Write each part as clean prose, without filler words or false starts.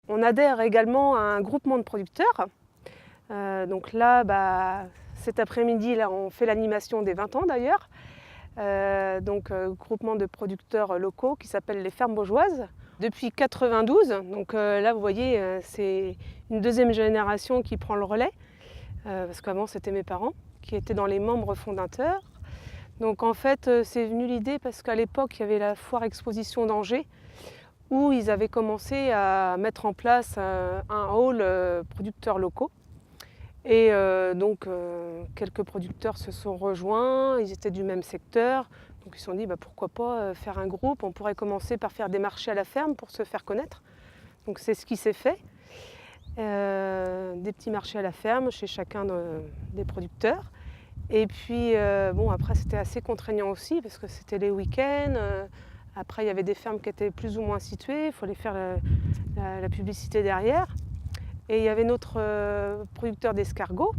On adhère également à un groupement de producteurs. Donc là, cet après-midi, là, on fait l'animation des 20 ans d'ailleurs. Groupement de producteurs locaux qui s'appelle les Fermes Baugeoises. Depuis 92, donc là vous voyez, c'est une deuxième génération qui prend le relais, parce qu'avant c'était mes parents qui étaient dans les membres fondateurs. Donc en fait, c'est venu l'idée parce qu'à l'époque, il y avait la foire exposition d'Angers, où ils avaient commencé à mettre en place un hall producteurs locaux. Et quelques producteurs se sont rejoints, ils étaient du même secteur, donc ils se sont dit pourquoi pas faire un groupe, on pourrait commencer par faire des marchés à la ferme pour se faire connaître. Donc c'est ce qui s'est fait, des petits marchés à la ferme chez chacun des producteurs. Et puis après c'était assez contraignant aussi parce que c'était les week-ends, après il y avait des fermes qui étaient plus ou moins situées, il fallait faire la publicité derrière. Et il y avait notre producteur d'escargots,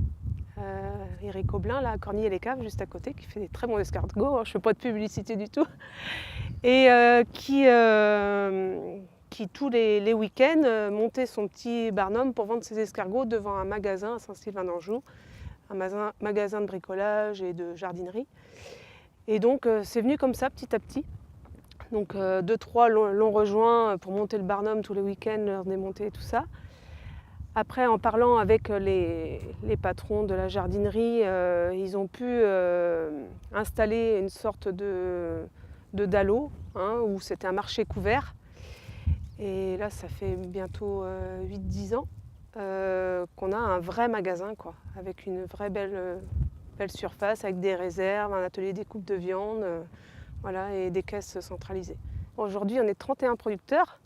Eric Aublin, là, à Cornillé-les-Caves, juste à côté, qui fait des très bons escargots. Je ne fais pas de publicité du tout. Et qui tous les week-ends, montait son petit barnum pour vendre ses escargots devant un magasin à Saint-Sylvain-d'Anjou, un magasin de bricolage et de jardinerie. Et donc, c'est venu comme ça, petit à petit. Donc, 2-3 l'ont rejoint pour monter le barnum tous les week-ends, leur démonter tout ça. Après, en parlant avec les patrons de la jardinerie, ils ont pu installer une sorte de dallo, où c'était un marché couvert. Et là, ça fait bientôt 8-10 ans qu'on a un vrai magasin, quoi, avec une vraie belle surface, avec des réserves, un atelier découpe de viande, voilà, et des caisses centralisées. Aujourd'hui, on est 31 producteurs.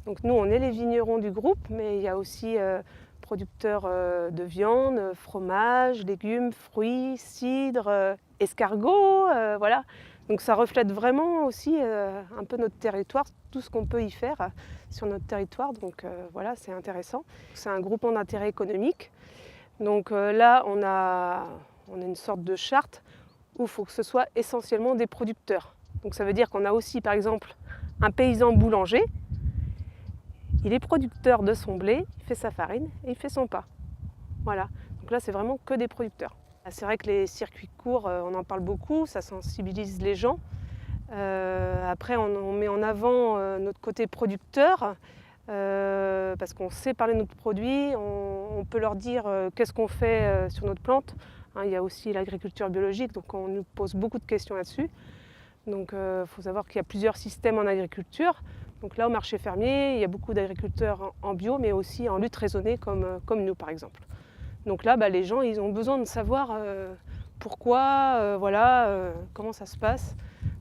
Donc nous, on est les vignerons du groupe, mais il y a aussi producteurs de viande, fromage, légumes, fruits, cidre, escargots, voilà. Donc ça reflète vraiment aussi un peu notre territoire, tout ce qu'on peut y faire sur notre territoire. Donc voilà, c'est intéressant. C'est un groupement d'intérêt économique. Donc là, on a une sorte de charte où il faut que ce soit essentiellement des producteurs. Donc ça veut dire qu'on a aussi, par exemple, un paysan boulanger. Il est producteur de son blé, il fait sa farine et il fait son pain. Voilà. Donc là, c'est vraiment que des producteurs. C'est vrai que les circuits courts, on en parle beaucoup, ça sensibilise les gens. Après, on met en avant notre côté producteur, parce qu'on sait parler de notre produit, on peut leur dire qu'est-ce qu'on fait sur notre plante. Il y a aussi l'agriculture biologique, donc on nous pose beaucoup de questions là-dessus. Donc il faut savoir qu'il y a plusieurs systèmes en agriculture. Donc là, au marché fermier, il y a beaucoup d'agriculteurs en bio, mais aussi en lutte raisonnée, comme nous, par exemple. Donc là, les gens, ils ont besoin de savoir pourquoi, comment ça se passe,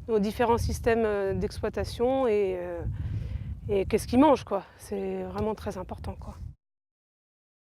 nos différents systèmes d'exploitation et qu'est-ce qu'ils mangent, quoi. C'est vraiment très important, quoi.